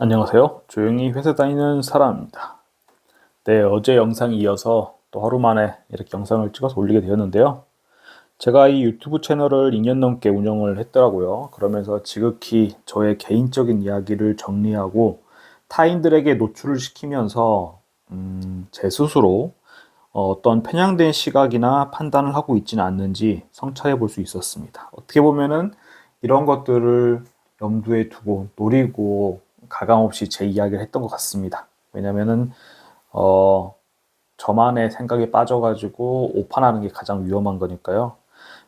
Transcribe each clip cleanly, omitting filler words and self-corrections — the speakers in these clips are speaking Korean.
안녕하세요. 조용히 회사 다니는 사람입니다. 네, 어제 영상에 이어서 또 하루 만에 이렇게 영상을 찍어서 올리게 되었는데요. 제가 이 유튜브 채널을 2년 넘게 운영을 했더라고요. 그러면서 지극히 저의 개인적인 이야기를 정리하고 타인들에게 노출을 시키면서 제 스스로 어떤 편향된 시각이나 판단을 하고 있지는 않는지 성찰해 볼 수 있었습니다. 어떻게 보면은 이런 것들을 염두에 두고 노리고 가감없이 제 이야기를 했던 것 같습니다. 왜냐면은 어, 저만의 생각에 빠져가지고 오판하는 게 가장 위험한 거니까요.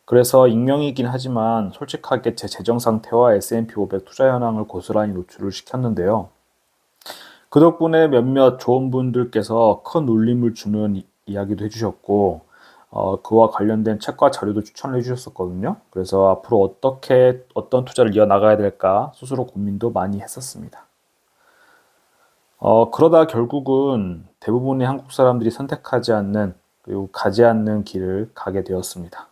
그래서 익명이긴 하지만 솔직하게 제 재정 상태와 S&P 500 투자 현황을 고스란히 노출을 시켰는데요. 그 덕분에 몇몇 좋은 분들께서 큰 울림을 주는 이야기도 해주셨고, 그와 관련된 책과 자료도 추천을 해주셨었거든요. 그래서 앞으로 어떻게 어떤 투자를 이어나가야 될까 스스로 고민도 많이 했었습니다. 그러다 결국은 대부분의 한국 사람들이 선택하지 않는 그리고 가지 않는 길을 가게 되었습니다.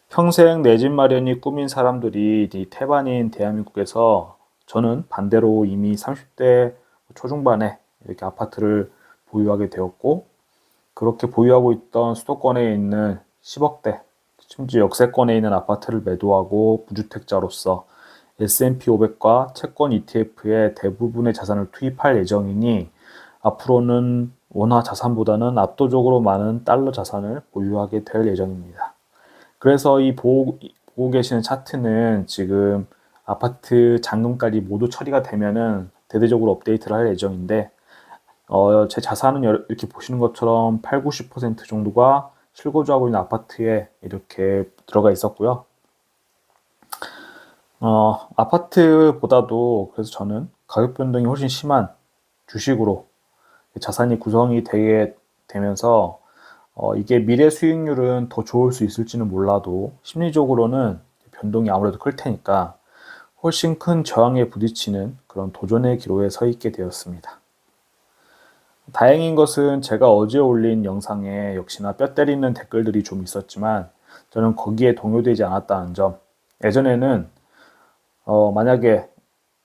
평생 내 집 마련이 꿈인 사람들이 이 태반인 대한민국에서 저는 반대로 이미 30대 초중반에 이렇게 아파트를 보유하게 되었고, 그렇게 보유하고 있던 수도권에 있는 10억대, 심지어 역세권에 있는 아파트를 매도하고 무주택자로서 S&P 500과 채권 ETF에 대부분의 자산을 투입할 예정이니 앞으로는 원화 자산보다는 압도적으로 많은 달러 자산을 보유하게 될 예정입니다. 그래서 이 보고 계시는 차트는 지금 아파트 잔금까지 모두 처리가 되면은 대대적으로 업데이트를 할 예정인데, 제 자산은 이렇게 보시는 것처럼 8, 90% 정도가 실거주하고 있는 아파트에 이렇게 들어가 있었고요. 아파트보다도 그래서 저는 가격 변동이 훨씬 심한 주식으로 자산이 구성이 되게 되면서 이게 미래 수익률은 더 좋을 수 있을지는 몰라도 심리적으로는 변동이 아무래도 클 테니까 훨씬 큰 저항에 부딪히는 그런 도전의 기로에 서 있게 되었습니다. 다행인 것은 제가 어제 올린 영상에 역시나 뼈 때리는 댓글들이 좀 있었지만 저는 거기에 동요되지 않았다는 점. 예전에는 만약에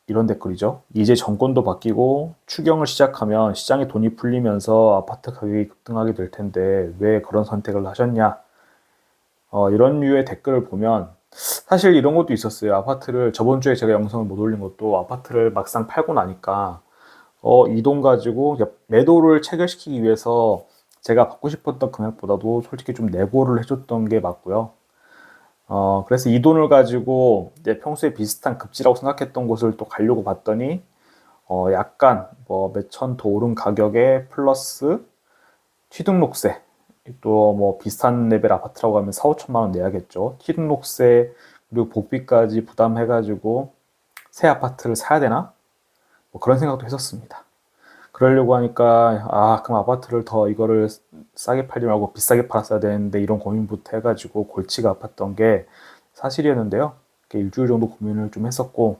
이런 댓글이죠. 이제 정권도 바뀌고 추경을 시작하면 시장에 돈이 풀리면서 아파트 가격이 급등하게 될 텐데 왜 그런 선택을 하셨냐? 이런 류의 댓글을 보면 사실 이런 것도 있었어요. 아파트를 저번 주에 제가 영상을 못 올린 것도 아파트를 막상 팔고 나니까 이 돈 가지고 매도를 체결시키기 위해서 제가 받고 싶었던 금액보다도 솔직히 좀 내고를 해줬던 게 맞고요. 그래서 이 돈을 가지고 내 평소에 비슷한 급지라고 생각했던 곳을 또 가려고 봤더니 약간 뭐 몇천 더 오른 가격에 플러스 취등록세, 또 뭐 비슷한 레벨 아파트라고 하면 4, 5천만 원 내야겠죠. 취등록세 그리고 복비까지 부담해가지고 새 아파트를 사야 되나? 뭐 그런 생각도 했었습니다. 그러려고 하니까 그럼 아파트를 더 이거를 싸게 팔지 말고 비싸게 팔았어야 되는데 이런 고민부터 해가지고 골치가 아팠던 게 사실이었는데요. 일주일 정도 고민을 좀 했었고,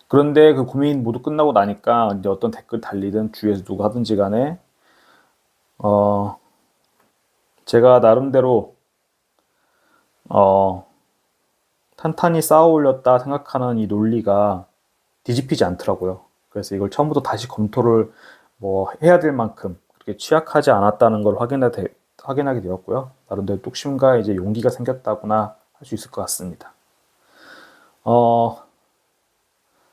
그런데 그 고민 모두 끝나고 나니까 이제 어떤 댓글 달리든 주위에서 누가 하든지 간에 어 제가 나름대로 어 탄탄히 쌓아 올렸다 생각하는 이 논리가 뒤집히지 않더라고요. 그래서 이걸 처음부터 다시 검토를 뭐 해야 될 만큼 그렇게 취약하지 않았다는 걸 확인하게 되었고요. 나름대로 뚝심과 이제 용기가 생겼다거나 할 수 있을 것 같습니다. 어,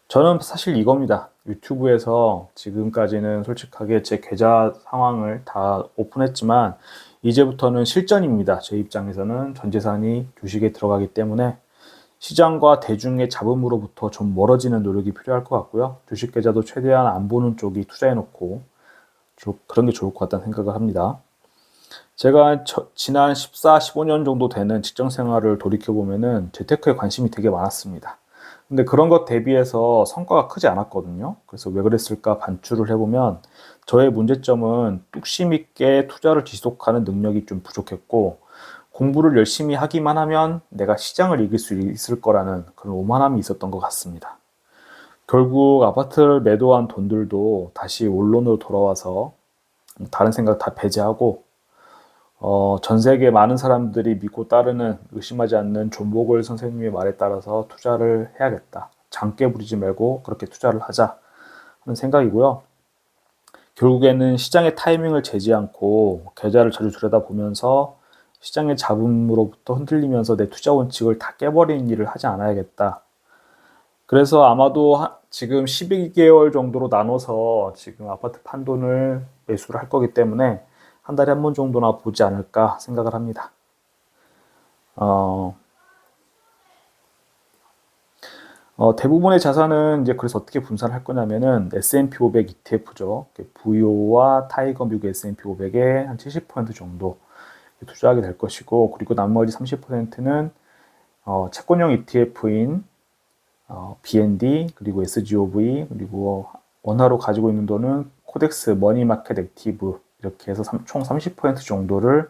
저는 사실 이겁니다. 유튜브에서 지금까지는 솔직하게 제 계좌 상황을 다 오픈했지만 이제부터는 실전입니다. 제 입장에서는 전 재산이 주식에 들어가기 때문에 시장과 대중의 잡음으로부터 좀 멀어지는 노력이 필요할 것 같고요. 주식 계좌도 최대한 안 보는 쪽이 투자해놓고 그런 게 좋을 것 같다는 생각을 합니다. 제가 지난 14, 15년 정도 되는 직장 생활을 돌이켜보면은 재테크에 관심이 되게 많았습니다. 근데 그런 것 대비해서 성과가 크지 않았거든요. 그래서 왜 그랬을까 반추를 해보면 저의 문제점은 뚝심 있게 투자를 지속하는 능력이 좀 부족했고, 공부를 열심히 하기만 하면 내가 시장을 이길 수 있을 거라는 그런 오만함이 있었던 것 같습니다. 결국 아파트를 매도한 돈들도 다시 원론으로 돌아와서 다른 생각 다 배제하고 전 세계 많은 사람들이 믿고 따르는 의심하지 않는 존 보글 선생님의 말에 따라서 투자를 해야겠다. 장깨 부리지 말고 그렇게 투자를 하자 하는 생각이고요. 결국에는 시장의 타이밍을 재지 않고 계좌를 자주 들여다보면서 시장의 잡음으로부터 흔들리면서 내 투자 원칙을 다 깨버리는 일을 하지 않아야겠다. 그래서 아마도 지금 12개월 정도로 나눠서 지금 아파트 판돈을 매수를 할 거기 때문에 한 달에 한 번 정도나 보지 않을까 생각을 합니다. 대부분의 자산은 이제 그래서 어떻게 분산을 할 거냐면은 S&P 500 ETF죠. VO와 타이거 미국 S&P 500의 한 70% 정도 투자하게 될 것이고, 그리고 나머지 30%는 채권형 ETF인 BND, 그리고 SGOV, 그리고 원화로 가지고 있는 돈은 코덱스 머니마켓 액티브, 이렇게 해서 총 30% 정도를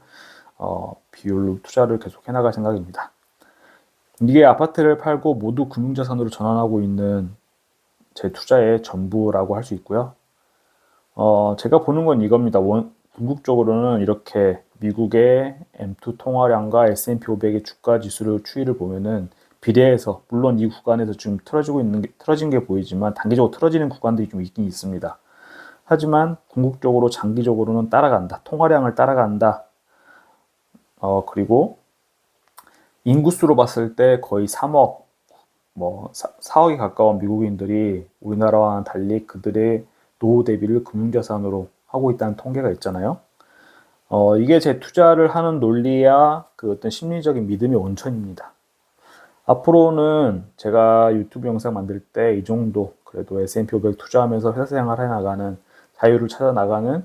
비율로 투자를 계속 해나갈 생각입니다. 이게 아파트를 팔고 모두 금융자산으로 전환하고 있는 제 투자의 전부라고 할 수 있고요. 제가 보는 건 이겁니다. 궁극적으로는 이렇게 미국의 M2 통화량과 S&P 500의 주가 지수를 추이를 보면은 비례해서, 물론 이 구간에서 지금 틀어진 게 보이지만 단기적으로 틀어지는 구간들이 좀 있긴 있습니다. 하지만 궁극적으로 장기적으로는 따라간다. 통화량을 따라간다. 그리고 인구수로 봤을 때 거의 3억, 4억에 가까운 미국인들이 우리나라와는 달리 그들의 노후 대비를 금융자산으로 하고 있다는 통계가 있잖아요. 이게 제 투자를 하는 논리야 그 어떤 심리적인 믿음의 온천입니다. 앞으로는 제가 유튜브 영상 만들 때 이 정도, 그래도 S&P 500 투자하면서 회사 생활 해나가는, 자유를 찾아 나가는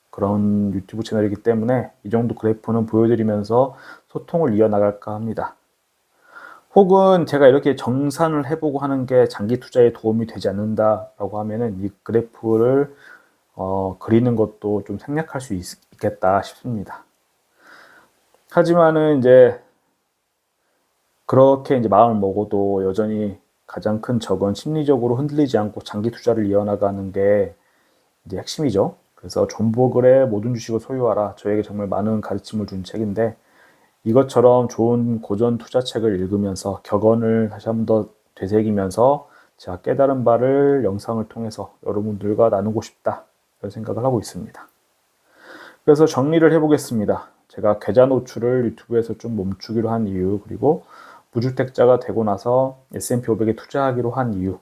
그런 유튜브 채널이기 때문에 이 정도 그래프는 보여드리면서 소통을 이어나갈까 합니다. 혹은 제가 이렇게 정산을 해보고 하는 게 장기 투자에 도움이 되지 않는다라고 하면은 이 그래프를 그리는 것도 좀 생략할 수 있겠다 싶습니다. 하지만은 이제 그렇게 이제 마음을 먹어도 여전히 가장 큰 적은 심리적으로 흔들리지 않고 장기 투자를 이어나가는 게 이제 핵심이죠. 그래서 존 보글의 모든 주식을 소유하라, 저에게 정말 많은 가르침을 준 책인데, 이것처럼 좋은 고전 투자책을 읽으면서 격언을 다시 한번 더 되새기면서 제가 깨달은 바를 영상을 통해서 여러분들과 나누고 싶다, 이런 생각을 하고 있습니다. 그래서 정리를 해보겠습니다. 제가 계좌 노출을 유튜브에서 좀 멈추기로 한 이유, 그리고 무주택자가 되고 나서 S&P 500에 투자하기로 한 이유.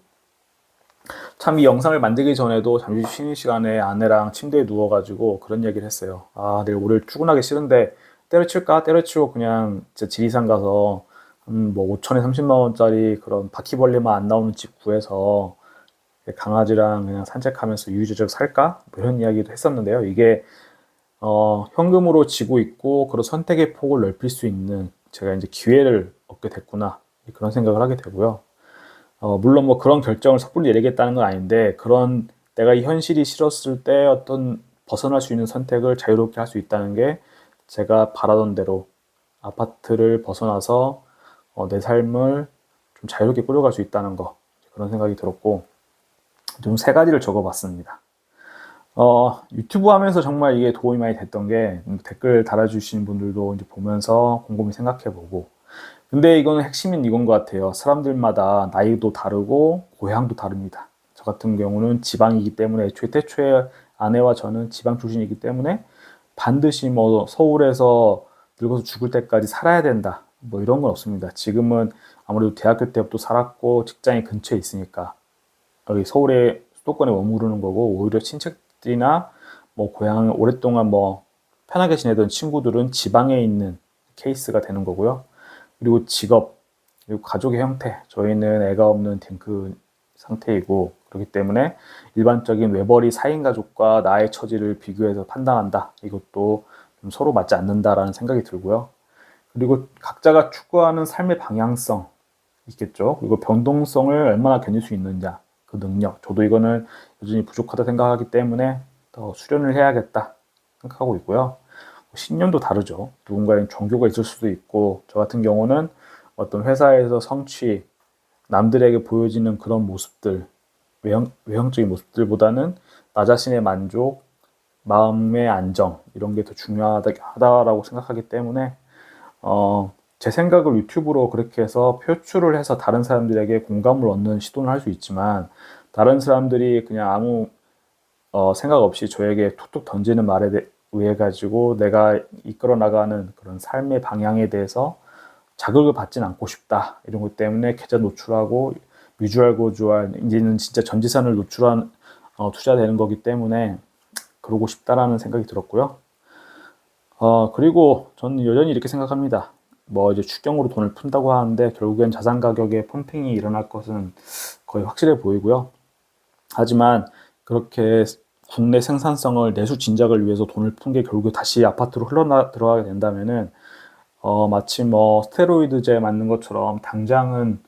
참 이 영상을 만들기 전에도 잠시 쉬는 시간에 아내랑 침대에 누워가지고 그런 얘기를 했어요. 내일 월요일 출근하기 싫은데 때려칠까? 때려치고 그냥 진짜 지리산 가서 5천에 30만 원짜리 그런 바퀴벌레만 안 나오는 집 구해서 강아지랑 그냥 산책하면서 유유자적 살까? 이런 이야기도 했었는데요. 이게 현금으로 지고 있고 그런 선택의 폭을 넓힐 수 있는 제가 이제 기회를 얻게 됐구나, 그런 생각을 하게 되고요. 물론 그런 결정을 섣불리 내리겠다는 건 아닌데, 그런 내가 이 현실이 싫었을 때 어떤 벗어날 수 있는 선택을 자유롭게 할 수 있다는 게 제가 바라던 대로 아파트를 벗어나서 내 삶을 좀 자유롭게 꾸려갈 수 있다는 거, 그런 생각이 들었고, 좀 세 가지를 적어봤습니다. 유튜브 하면서 정말 이게 도움이 많이 됐던 게, 댓글 달아주시는 분들도 이제 보면서 곰곰이 생각해보고, 근데 이거는 핵심인 이건 것 같아요. 사람들마다 나이도 다르고 고향도 다릅니다. 저 같은 경우는 지방이기 때문에, 태초에 아내와 저는 지방 출신이기 때문에 반드시 서울에서 늙어서 죽을 때까지 살아야 된다, 이런 건 없습니다. 지금은 아무래도 대학교 때부터 살았고 직장이 근처에 있으니까 여기 서울의 수도권에 머무르는 거고, 오히려 친척들이나 고향 오랫동안 편하게 지내던 친구들은 지방에 있는 케이스가 되는 거고요. 그리고 직업, 그리고 가족의 형태, 저희는 애가 없는 딩크 상태이고, 그렇기 때문에 일반적인 외벌이 4인 가족과 나의 처지를 비교해서 판단한다, 이것도 좀 서로 맞지 않는다라는 생각이 들고요. 그리고 각자가 추구하는 삶의 방향성 있겠죠. 그리고 변동성을 얼마나 견딜 수 있느냐, 그 능력, 저도 이거는 여전히 부족하다 생각하기 때문에 더 수련을 해야겠다 생각하고 있고요. 신념도 다르죠. 누군가는 종교가 있을 수도 있고, 저 같은 경우는 어떤 회사에서 성취, 남들에게 보여지는 그런 모습들, 외형적인 모습들보다는 나 자신의 만족, 마음의 안정, 이런 게 더 중요하다고 생각하기 때문에 제 생각을 유튜브로 그렇게 해서 표출을 해서 다른 사람들에게 공감을 얻는 시도는 할 수 있지만, 다른 사람들이 그냥 아무 생각 없이 저에게 툭툭 던지는 말에 의해 가지고 내가 이끌어 나가는 그런 삶의 방향에 대해서 자극을 받진 않고 싶다, 이런 것 때문에 계좌 노출하고 뮤주얼 고주얼, 이제는 진짜 전 재산을 노출한 투자되는 거기 때문에 그러고 싶다라는 생각이 들었고요. 그리고 저는 여전히 이렇게 생각합니다. 뭐 이제 추경으로 돈을 푼다고 하는데 결국엔 자산 가격의 펌핑이 일어날 것은 거의 확실해 보이고요. 하지만 그렇게 국내 생산성을 내수 진작을 위해서 돈을 푼 게 결국에 다시 아파트로 들어가게 된다면은 마치 뭐 스테로이드제 맞는 것처럼 당장은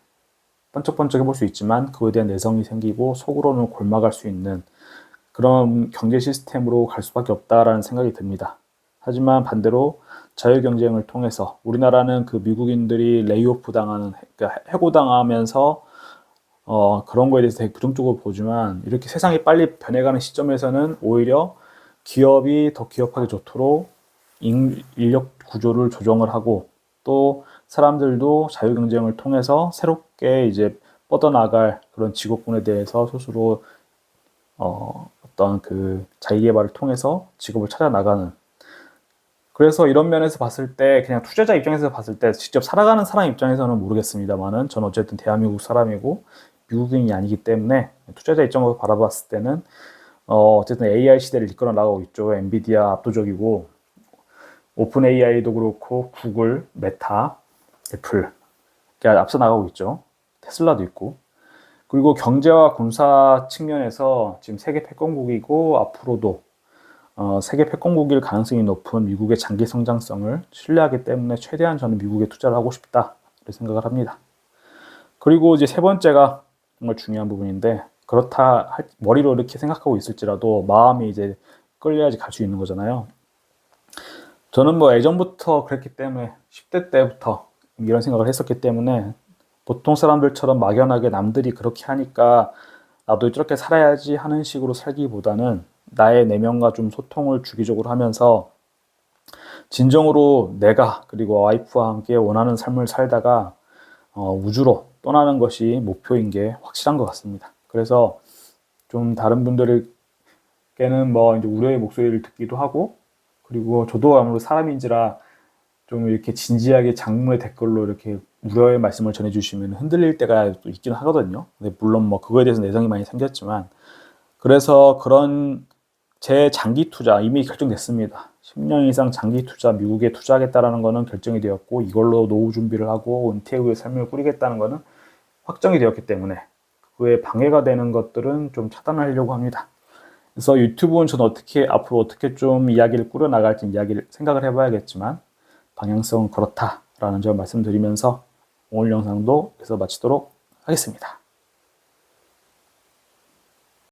번쩍번쩍 해볼 수 있지만 그거에 대한 내성이 생기고 속으로는 골마갈 수 있는 그런 경제 시스템으로 갈 수밖에 없다라는 생각이 듭니다. 하지만 반대로 자유 경쟁을 통해서 우리나라는 그 미국인들이 레이오프 당하는, 그러니까 해고당하면서 그런 거에 대해서 되게 부정적으로 보지만, 이렇게 세상이 빨리 변해가는 시점에서는 오히려 기업이 더 기업하기 좋도록 인력 구조를 조정을 하고, 또 사람들도 자유 경쟁을 통해서 새롭게 이제 뻗어나갈 그런 직업군에 대해서 스스로 어떤 그 자기 개발을 통해서 직업을 찾아 나가는. 그래서 이런 면에서 봤을 때, 그냥 투자자 입장에서 봤을 때, 직접 살아가는 사람 입장에서는 모르겠습니다만은, 저는 어쨌든 대한민국 사람이고 미국인이 아니기 때문에 투자자 입장으로 바라봤을 때는 어쨌든 AI 시대를 이끌어 나가고 있죠. 엔비디아 압도적이고, 오픈 AI도 그렇고, 구글, 메타, 애플 앞서 나가고 있죠. 테슬라도 있고. 그리고 경제와 군사 측면에서 지금 세계 패권국이고, 앞으로도 세계 패권국일 가능성이 높은 미국의 장기 성장성을 신뢰하기 때문에 최대한 저는 미국에 투자를 하고 싶다, 이렇게 생각을 합니다. 그리고 이제 세 번째가 정말 중요한 부분인데, 그렇다 머리로 이렇게 생각하고 있을지라도 마음이 이제 끌려야지 갈 수 있는 거잖아요. 저는 뭐 예전부터 그랬기 때문에, 10대 때부터 이런 생각을 했었기 때문에, 보통 사람들처럼 막연하게 남들이 그렇게 하니까 나도 저렇게 살아야지 하는 식으로 살기보다는 나의 내면과 좀 소통을 주기적으로 하면서 진정으로 내가 그리고 와이프와 함께 원하는 삶을 살다가 우주로 떠나는 것이 목표인 게 확실한 것 같습니다. 그래서 좀 다른 분들에게는 뭐 이제 우려의 목소리를 듣기도 하고, 그리고 저도 아무래도 사람인지라 좀 이렇게 진지하게 장문의 댓글로 이렇게 우려의 말씀을 전해주시면 흔들릴 때가 또 있긴 하거든요. 근데 물론 뭐 그거에 대해서 내성이 많이 생겼지만, 그래서 그런 제 장기 투자 이미 결정됐습니다. 10년 이상 장기 투자 미국에 투자하겠다라는 거는 결정이 되었고, 이걸로 노후 준비를 하고 은퇴 후의 삶을 꾸리겠다는 거는 확정이 되었기 때문에 그에 방해가 되는 것들은 좀 차단하려고 합니다. 그래서 유튜브는 저는 앞으로 어떻게 좀 이야기를 꾸려나갈지 이야기를 생각을 해봐야겠지만, 방향성은 그렇다라는 점 말씀드리면서 오늘 영상도 여기서 마치도록 하겠습니다.